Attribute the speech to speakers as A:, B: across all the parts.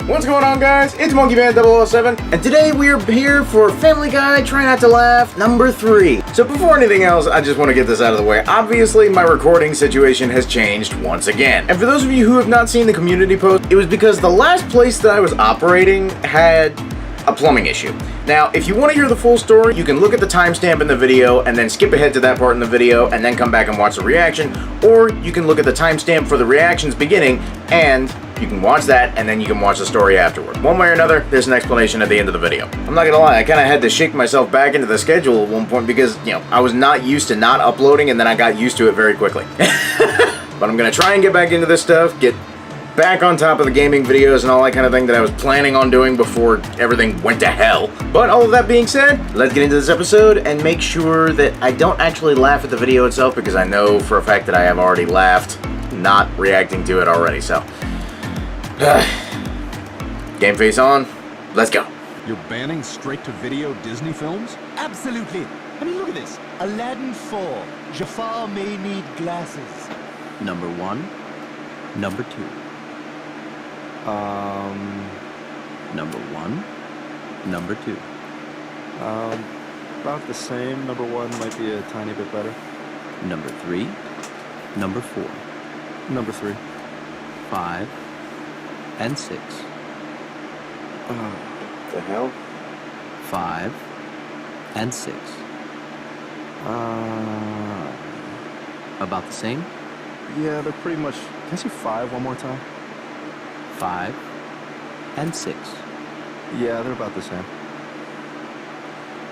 A: What's going on, guys? It's MonkeeMan 007, and today we are here for Family Guy Try Not to Laugh number 3. So before anything else, I just want to get this out of the way. Obviously, my recording situation has changed once again. And for those of you who have not seen the community post, it was because the last place that I was operating had a plumbing issue. Now, if you want to hear the full story, you can look at the timestamp in the video and then skip ahead to that part in the video and then come back and watch the reaction, or you can look at the timestamp for the reaction's beginning and you can watch that and then you can watch the story afterward. One way or another, there's an explanation at the end of the video. I'm not gonna lie, I kind of had to shake myself back into the schedule at one point because, you know, I was not used to not uploading and then I got used to it very quickly. But I'm gonna try and get back into this stuff, get back on top of the gaming videos and all that kind of thing that I was planning on doing before everything went to hell. But all of that being said, let's get into this episode and make sure that I don't actually laugh at the video itself, because I know for a fact that I have already laughed not reacting to it already, so. Game face on, let's go.
B: You're banning straight-to-video Disney films?
C: Absolutely. I mean, look at this. Aladdin 4. Jafar may need glasses.
D: Number 1, number 2. Number 1, number 2.
E: About the same. Number 1 might be a tiny bit better.
D: Number 3, number 4.
E: Number 3.
D: 5, and 6.
A: The hell?
D: 5, and 6. About the same?
E: Yeah, they're pretty much... Can I see 5 one more time?
D: 5, and 6.
E: Yeah, they're about the same.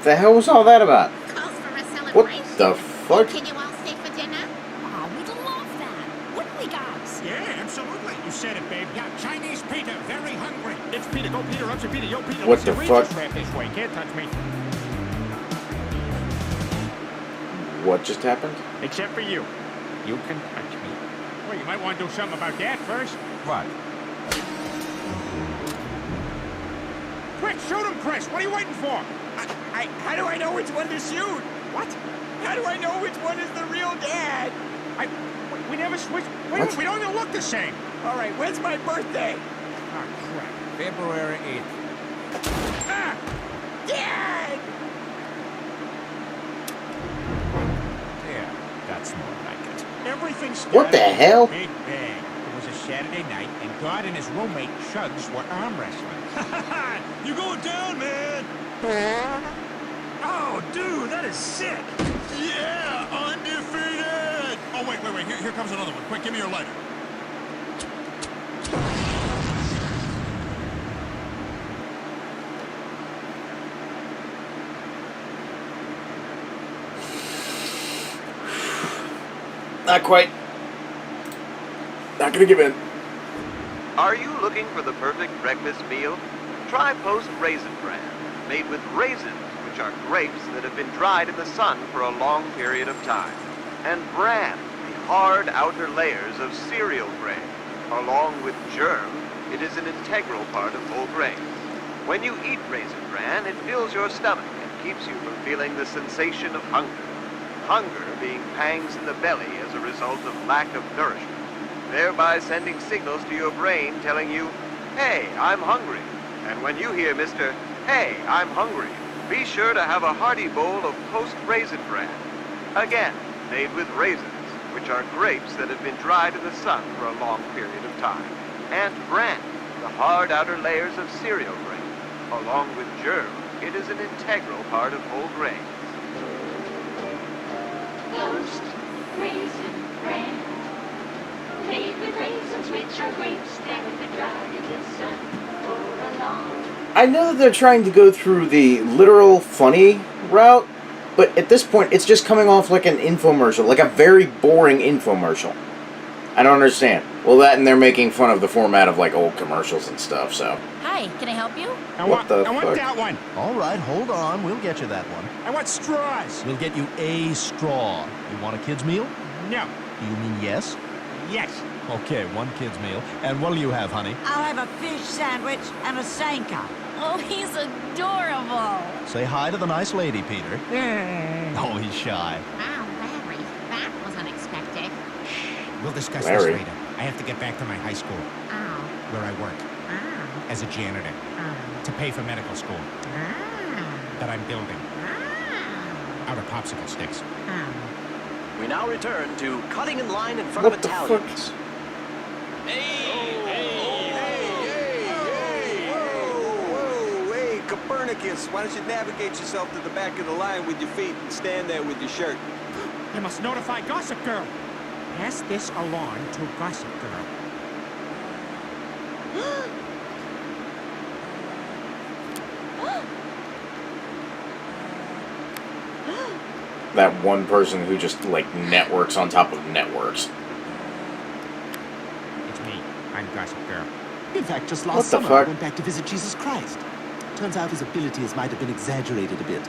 A: The hell was all that about?
F: Calls for a celebration.
A: What the fuck?
F: Can you all stay for dinner?
G: Oh, we'd love that. Wouldn't we, guys?
H: Yeah, absolutely. You said it, babe. Yeah, Chinese Peter, very hungry. It's Peter. Go, Peter. Up to Peter. Yo, Peter.
A: What the fuck?
H: Strap this way. Can't touch me.
A: What just happened?
H: Except for you. You can touch me. Well, you might want to do something about that first. What? Quick, shoot him, Chris. What are you waiting for?
C: How do I know which one to shoot?
H: What?
C: How do I know which one is the real dad?
H: We never switched. Wait,
A: What?
H: we don't even look the same.
C: All right, when's my birthday?
H: Oh, crap.
C: February 8th.
H: Ah!
C: Dad!
H: Yeah, that's more like it. Everything started
A: What the hell?
H: with a Big bang. It was a Saturday night, and God and his roommate Chugs were arm wrestling. You going down, man? Oh, dude, that is sick. Yeah, undefeated. Oh, wait. Here comes another one. Quick, give me your lighter.
A: Not quite. Not gonna give in.
I: Are you looking for the perfect breakfast meal? Try Post Raisin Bran, made with raisins, which are grapes that have been dried in the sun for a long period of time. And bran, the hard outer layers of cereal grain. Along with germ, it is an integral part of whole grains. When you eat Raisin Bran, it fills your stomach and keeps you from feeling the sensation of hunger. Hunger being pangs in the belly as a result of lack of nourishment, thereby sending signals to your brain telling you, hey, I'm hungry. And when you hear Mr. Hey, I'm hungry, be sure to have a hearty bowl of Post Raisin Bran. Again, made with raisins, which are grapes that have been dried in the sun for a long period of time. And bran, the hard outer layers of cereal grain. Along with germ, it is an integral part of whole grains.
G: Post Raisin Bran. Made with raisins, which are grapes that have been dried in the sun for a long.
A: I know that they're trying to go through the literal funny route, but at this point it's just coming off like an infomercial, like a very boring infomercial. I don't understand. Well, that and they're making fun of the format of like old commercials and stuff, so.
F: Hi, can I help you?
H: I
A: What the
H: want
A: fuck?
H: that one.
C: All right, hold on. We'll get you that one.
H: I want straws.
C: We'll get you a straw. You want a kid's meal?
H: No.
C: Do you mean yes?
H: Yes.
C: Okay, one kid's meal. And what do you have, honey?
G: I'll have a fish sandwich and a Sanka. Oh, he's adorable.
C: Say hi to the nice lady, Peter. Oh, he's shy.
F: Wow, Larry, that was unexpected.
H: We'll discuss
A: Larry.
H: this later. I have to get back to my high school,
F: Oh,
H: where I work.
F: oh.
H: as a janitor to pay for medical school that I'm building out of popsicle sticks.
J: We now return to cutting in line in front
A: What
J: of
A: the
J: Italians.
A: fuck?
C: Hey, Copernicus, why don't you navigate yourself to the back of the line with your feet and stand there with your shirt?
H: You must notify Gossip Girl. Pass this along to Gossip Girl.
A: That one person who just, like, networks on top of networks.
H: It's me. I'm Gossip Girl.
C: In fact, just
A: What
C: last
A: the
C: summer,
A: fuck?
C: I went back to visit Jesus Christ. Turns out his abilities might have been exaggerated a bit.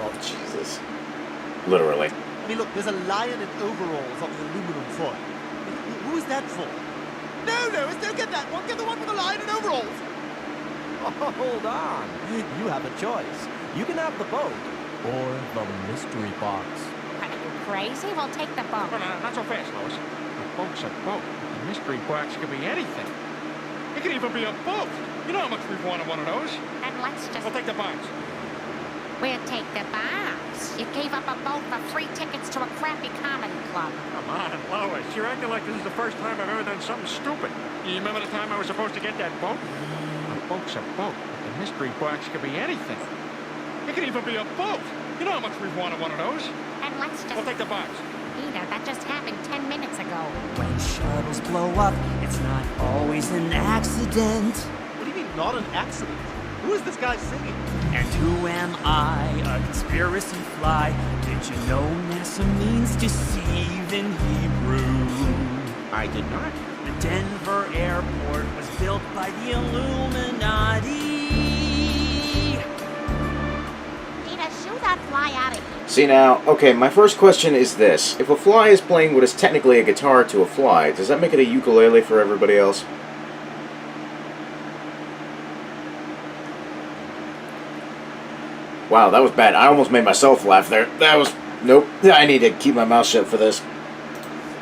A: Oh, Jesus. Literally.
C: I mean, look, there's a lion in overalls on the aluminum foil. Who is that for? No, don't get that one. Get the one with the lion in overalls.
J: Oh, hold on. You have a choice. You can have the boat or the mystery box.
F: Are you crazy? We'll take the boat.
H: Not so fast, Lois. A boat's a boat. The mystery box could be anything. It could even be a boat. You know how much we've wanted one of those.
F: And let's just...
H: We'll take the box.
F: We'll take the box. You gave up a boat for free tickets to a crappy comedy club.
H: Come on, Lois. You're acting like this is the first time I've ever done something stupid. You remember the time I was supposed to get that boat? A boat's a boat. But the mystery box could be anything. It could even be a boat. You know how much we've wanted one of those.
F: And let's just...
H: We'll take the box.
F: Peter, that just happened 10 minutes ago.
K: When shuttles blow up, it's not always an accident.
C: What do you mean, not an accident? Who is this guy singing?
K: And who am I, a conspiracy fly? Did you know NASA means deceive in Hebrew?
H: I did not.
K: The Denver airport was built by the Illuminati.
F: Peter, shoo that fly out of here.
A: See now, okay, my first question is this. If a fly is playing what is technically a guitar to a fly, does that make it a ukulele for everybody else? Wow, that was bad. I almost made myself laugh there. That was... Nope. I need to keep my mouth shut for this.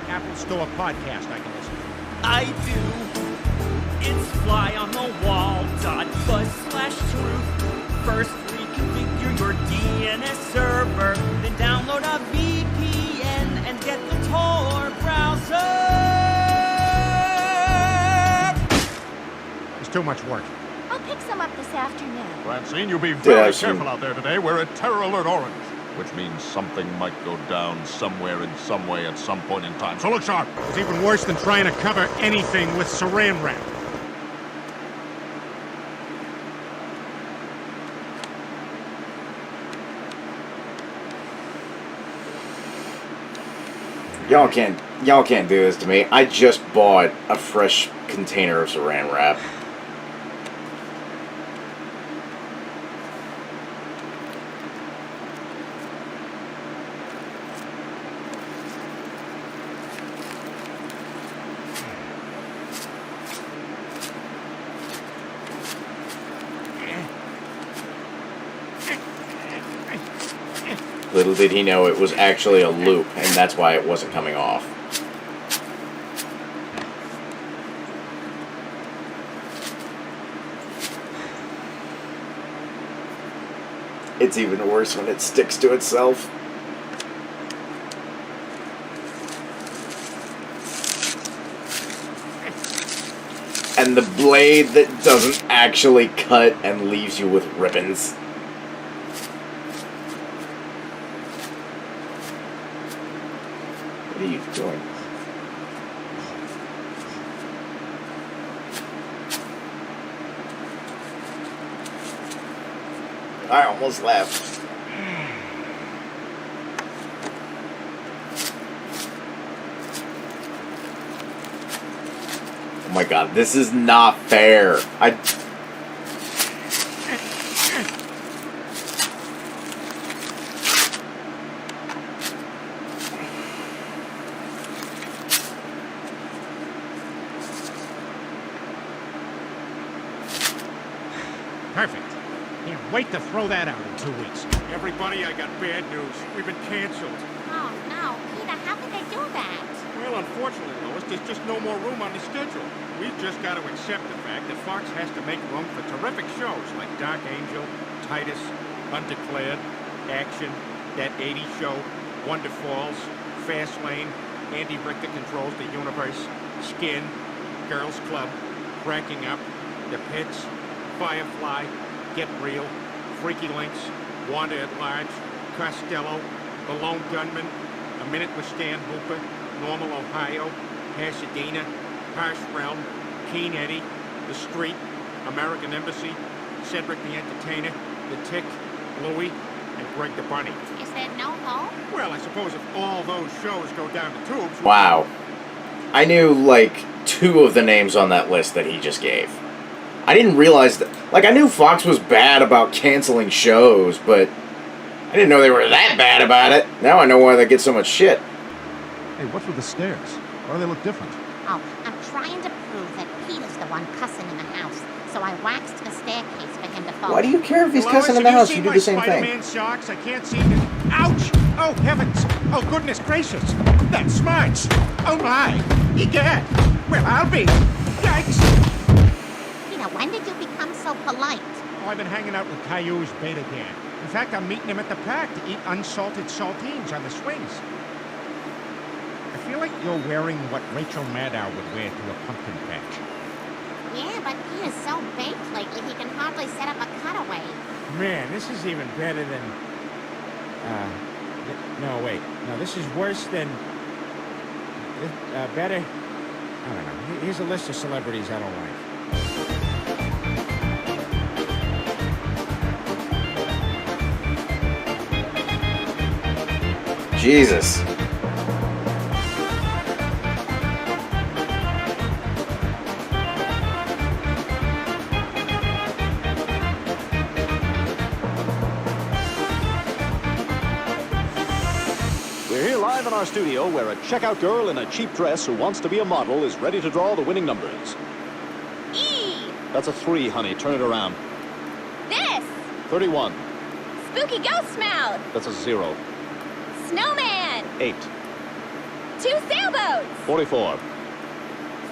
H: Apple Store podcast I can listen to.
K: I do. It's flyonthewall.buzz/truth. First, reconfigure your DNS server, then download a VPN and get the Tor browser.
H: It's too much work.
F: I'll pick some up this afternoon.
B: Francine, you be
A: Yeah,
B: very
A: I've seen-
B: careful out there today. We're at Terror Alert Orange, which means something might go down somewhere in some way at some point in time. So look sharp.
H: It's even worse than trying to cover anything with saran wrap.
A: Y'all can't do this to me. I just bought a fresh container of saran wrap. Little did he know it was actually a loop, and that's why it wasn't coming off. It's even worse when it sticks to itself. And the blade that doesn't actually cut and leaves you with ribbons. What are you doing? I almost left. Oh my god, this is not fair.
H: Perfect. Can't wait to throw that out in 2 weeks. Everybody, I got bad news. We've been canceled.
F: Oh, no. Peter, how could they do that?
H: Well, unfortunately, Lois, there's just no more room on the schedule. We've just got to accept the fact that Fox has to make room for terrific shows like Dark Angel, Titus, Undeclared, Action, That 80s Show, Wonder Falls, Fast Lane, Andy Richter Controls the Universe, Skin, Girls Club, Cracking Up, The Pits, Firefly, Get Real, Freaky Links, Wanda at Large, Costello, The Lone Gunman, A Minute with Stan Hooper, Normal Ohio, Pasadena, Harsh Realm, Keen Eddie, The Street, American Embassy, Cedric the Entertainer, The Tick, Louie, and Greg the Bunny.
F: Is there no hope?
H: Well, I suppose if all those shows go down the tubes...
A: Wow. I knew, like, 2 of the names on that list that he just gave. I didn't realize that... Like, I knew Fox was bad about canceling shows, but I didn't know they were that bad about it. Now I know why they get so much shit.
B: Hey, what's with the stairs? Why do they look different?
F: Oh, I'm trying to prove that Peter's the one cussing in the house, so I waxed the staircase for him to fall.
A: Why do you care if he's
H: Lois,
A: cussing in the
H: have
A: house?
H: you
A: You
H: seen
A: do the same
H: my
A: thing.
H: Spider-Man socks? I can't seem to... Ouch! Oh, heavens! Oh, goodness gracious! That smarts! Oh, my! Egad! Well, I'll be... Yikes!
F: Peter, when did you become so polite?
H: Oh, I've been hanging out with Caillou's beta gang. In fact, I'm meeting him at the park to eat unsalted saltines on the swings. I feel like you're wearing what Rachel Maddow would wear to a pumpkin patch.
F: Yeah, but Peter's so baked lately he can hardly set up a cutaway.
H: Man, this is even better than... no, wait. No, this is worse than... better... I don't know. Here's a list of celebrities I don't like.
A: Jesus.
L: We're here live in our studio where a checkout girl in a cheap dress who wants to be a model is ready to draw the winning numbers.
M: E!
L: That's a 3, honey. Turn it around.
M: This!
L: 31.
M: Spooky ghost mouth!
L: That's a 0.
M: Snowman!
L: 8.
M: 2 sailboats!
L: 44.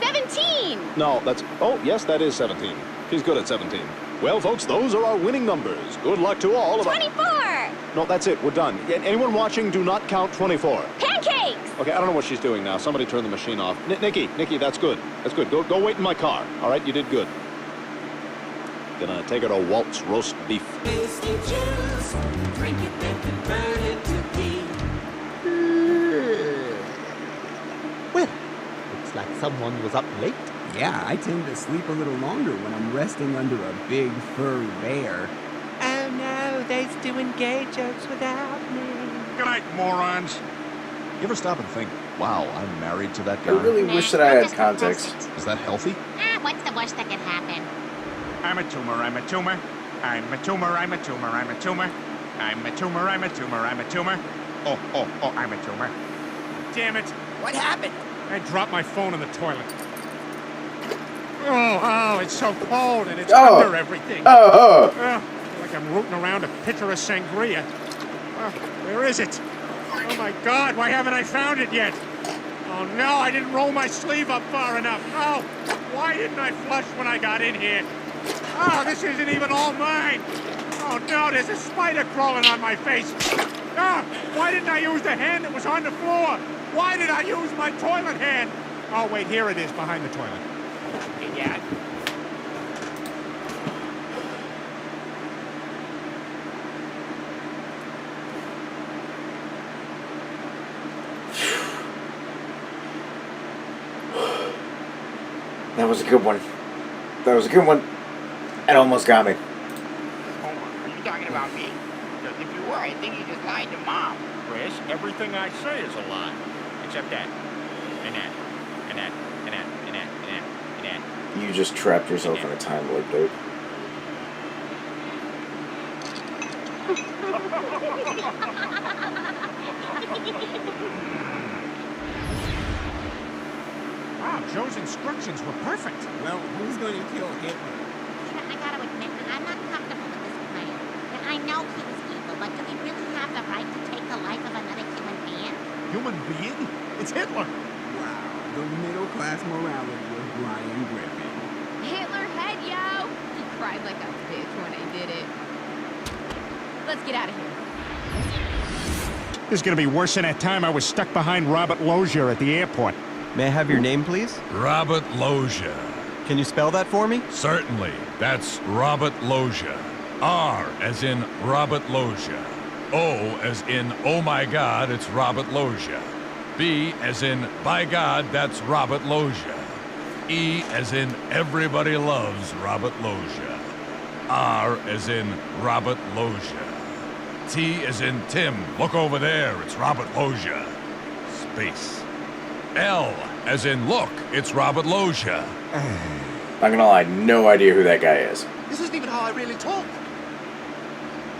M: 17!
L: No, that's... Oh, yes, that is 17. She's good at 17. Well, folks, those are our winning numbers. Good luck to all of us.
M: 24!
L: No, that's it. We're done. Anyone watching, do not count 24.
M: Pancakes!
L: Okay, I don't know what she's doing now. Somebody turn the machine off. Nikki, that's good. That's good. Go wait in my car. All right, you did good. Gonna take her to Walt's roast beef.
K: Whiskey juice, drink it then convert it to tea.
C: Well, looks like someone was up late.
N: Yeah, I tend to sleep a little longer when I'm resting under a big furry bear.
K: Oh no, they's doing gay jokes without me.
H: Good night, morons.
B: You ever stop and think, wow, I'm married to that
A: I
B: guy?
A: really wish that I had context.
B: Is that healthy?
F: What's the worst that could happen?
H: I'm a tumor, I'm a tumor. I'm a tumor, I'm a tumor, I'm a tumor. I'm a tumor, I'm a tumor, I'm a tumor. Oh, I'm a tumor. Damn it.
K: What happened?
H: I dropped my phone in the toilet. Oh, it's so cold and it's
A: Oh.
H: under everything.
A: Oh.
H: I feel like I'm rooting around a pitcher of sangria. Where is it? Oh my God, why haven't I found it yet? Oh no, I didn't roll my sleeve up far enough. Oh, why didn't I flush when I got in here? Oh, this isn't even all mine. Oh no, there's a spider crawling on my face. Ah, why didn't I use the hand that was on the floor? Why did I use my toilet hand? Oh wait, here it is behind the toilet. Yeah.
A: That was a good one. That was a good one. It almost got me.
O: Are you talking about me? Because if you were, I think you just lied to Mom.
H: Chris, everything I say is a lie. Except that. And that. And that. And that. And that. And that. And that.
A: You just trapped yourself in a time loop, dude.
H: Wow, Joe's instructions were perfect.
N: Well, who's going to kill Hitler?
F: I gotta admit, I'm not comfortable with this plan. And I know he was evil, but do we really have the right to take the life of another human being?
C: Human being? It's Hitler.
N: Wow, the middle-class morality of Brian Griffin.
M: Hitler head, yo! He cried like a bitch when I did it. Let's get out of here.
H: This is gonna be worse than that time I was stuck behind Robert Loggia at the airport.
P: May I have your name, please?
Q: Robert Loggia.
P: Can you spell that for me?
Q: Certainly. That's Robert Loggia. R as in Robert Loggia. O as in, oh my God, it's Robert Loggia. B as in, by God, that's Robert Loggia. E as in, everybody loves Robert Loggia. R as in, Robert Loggia. T as in, Tim, look over there, it's Robert Loggia. Space. L as in, look, it's Robert Loggia.
A: Not gonna lie, no idea who that guy is.
C: This isn't even how I really talk.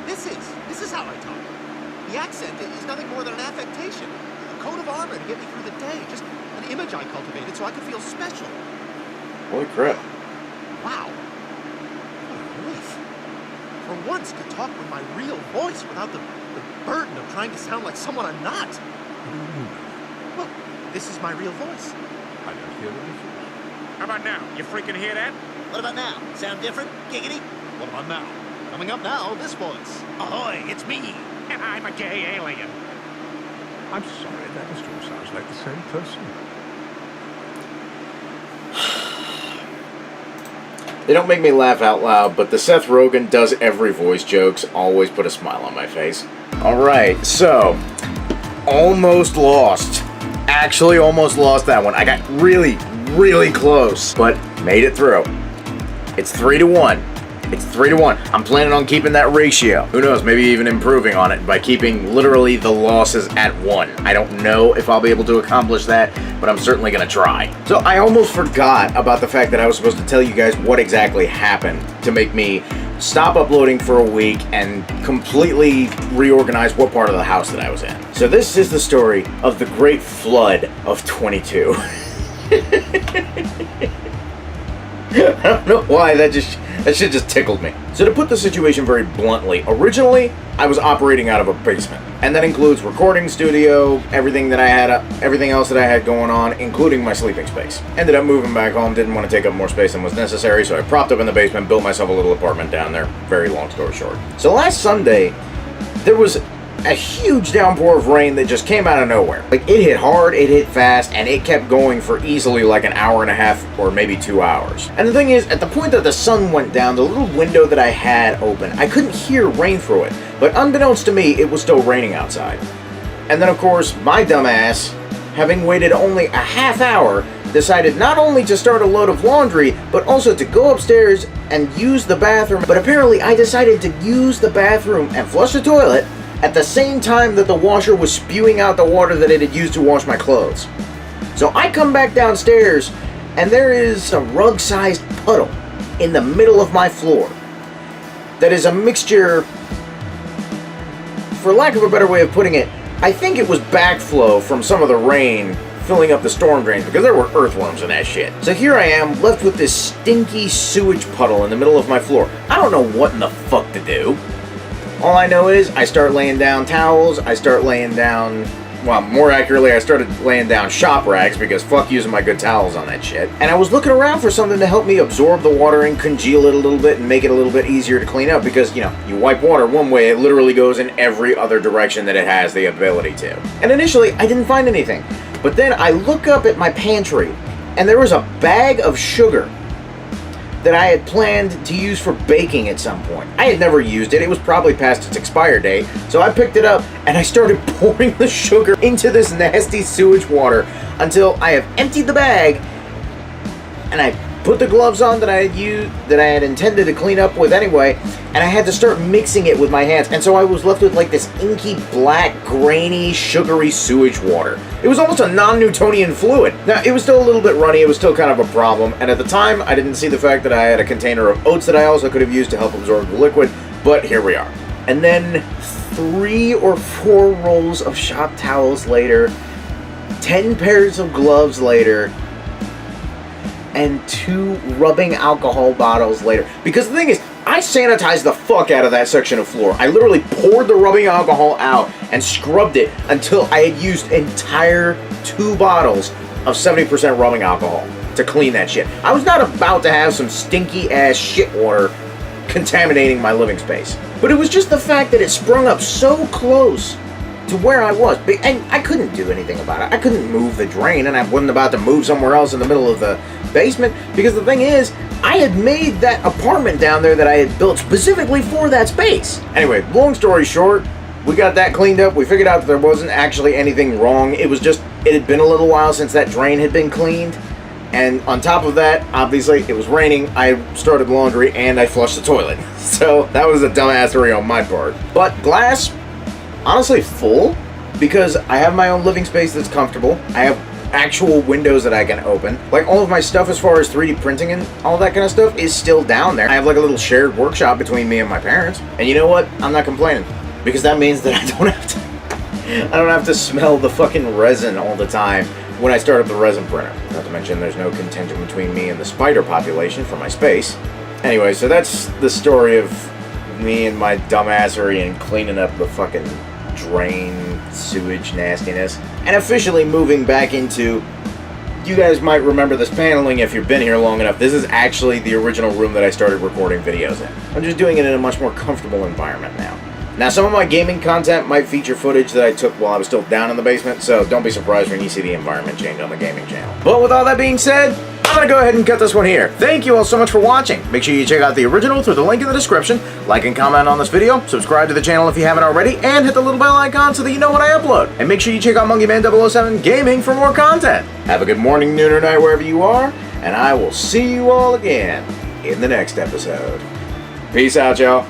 C: This is how I talk. The accent is nothing more than an affectation. A coat of armor to get me through the day. Just an image I cultivated so I could feel special.
A: Holy crap.
C: Wow. What a relief. For once, to talk with my real voice without the burden of trying to sound like someone I'm not. Well, this is my real voice.
B: I don't hear it before.
H: How about now? You freaking hear that?
C: What about now? Sound different? Giggity? What about now? Coming up now, this voice. Ahoy, it's me.
H: And I'm a gay alien.
B: I'm sorry, that still sounds like the same person.
A: They don't make me laugh out loud, but the Seth Rogen does every voice jokes always put a smile on my face. Alright, so, almost lost. Actually almost lost that one. I got really, really close, but made it through. It's 3-1. It's 3-1. I'm planning on keeping that ratio. Who knows, maybe even improving on it by keeping literally the losses at 1. I don't know if I'll be able to accomplish that, but I'm certainly going to try. So I almost forgot about the fact that I was supposed to tell you guys what exactly happened to make me stop uploading for a week and completely reorganize what part of the house that I was in. So this is the story of the Great Flood of 22. I don't know why, that shit just tickled me. So to put the situation very bluntly, originally I was operating out of a basement, and that includes recording studio, everything else that I had going on, including my sleeping space. Ended up moving back home, didn't want to take up more space than was necessary, so I propped up in the basement, built myself a little apartment down there. Very long story short. So last Sunday, there was a huge downpour of rain that just came out of nowhere. Like, it hit hard, it hit fast, and it kept going for easily like an hour and a half or maybe 2 hours. And the thing is, at the point that the sun went down, the little window that I had open, I couldn't hear rain through it. But unbeknownst to me, it was still raining outside. And then, of course, my dumbass, having waited only a half hour, decided not only to start a load of laundry, but also to go upstairs and use the bathroom. But apparently, I decided to use the bathroom and flush the toilet at the same time that the washer was spewing out the water that it had used to wash my clothes. So I come back downstairs, and there is a rug-sized puddle in the middle of my floor that is a mixture, for lack of a better way of putting it, I think it was backflow from some of the rain filling up the storm drains, because there were earthworms in that shit. So here I am, left with this stinky sewage puddle in the middle of my floor. I don't know what in the fuck to do. All I know is I start laying down towels, I start laying down, well, more accurately, I started laying down shop rags because fuck using my good towels on that shit. And I was looking around for something to help me absorb the water and congeal it a little bit and make it a little bit easier to clean up because, you know, you wipe water one way, it literally goes in every other direction that it has the ability to. And initially, I didn't find anything. But then I look up at my pantry and there was a bag of sugar that I had planned to use for baking at some point. I had never used it. It was probably past its expire date. So I picked it up and I started pouring the sugar into this nasty sewage water until I have emptied the bag and I put the gloves on that I had intended to clean up with anyway, and I had to start mixing it with my hands, and so I was left with like this inky, black, grainy, sugary sewage water. It was almost a non-Newtonian fluid. Now, it was still a little bit runny, it was still kind of a problem, and at the time, I didn't see the fact that I had a container of oats that I also could have used to help absorb the liquid, but here we are. And then 3 or 4 rolls of shop towels later, 10 pairs of gloves later, and 2 rubbing alcohol bottles later. Because the thing is, I sanitized the fuck out of that section of floor. I literally poured the rubbing alcohol out and scrubbed it until I had used entire 2 bottles of 70% rubbing alcohol to clean that shit. I was not about to have some stinky ass shit water contaminating my living space. But it was just the fact that it sprung up so close to where I was, and I couldn't do anything about it. I couldn't move the drain, and I wasn't about to move somewhere else in the middle of the basement, because the thing is, I had made that apartment down there that I had built specifically for that space. Anyway, long story short, we got that cleaned up. We figured out that there wasn't actually anything wrong. It was just, it had been a little while since that drain had been cleaned. And on top of that, obviously, it was raining, I started laundry, and I flushed the toilet. So that was a dumbassery on my part. But glass, honestly, full, because I have my own living space that's comfortable. I have actual windows that I can open. Like, all of my stuff as far as 3D printing and all that kind of stuff is still down there. I have like a little shared workshop between me and my parents. And you know what? I'm not complaining, because that means that I don't have to smell the fucking resin all the time when I start up the resin printer. Not to mention there's no contention between me and the spider population for my space. Anyway, so that's the story of me and my dumbassery and cleaning up the fucking drain sewage nastiness. And officially moving back into, you guys might remember this paneling if you've been here long enough. This is actually the original room that I started recording videos in. I'm just doing it in a much more comfortable environment now. Now, some of my gaming content might feature footage that I took while I was still down in the basement, so don't be surprised when you see the environment change on the gaming channel. But with all that being said, I'm going to go ahead and cut this one here. Thank you all so much for watching. Make sure you check out the original through the link in the description, like and comment on this video, subscribe to the channel if you haven't already, and hit the little bell icon so that you know when I upload. And make sure you check out MonkeeMan 007 Gaming for more content. Have a good morning, noon, or night wherever you are, and I will see you all again in the next episode. Peace out, y'all.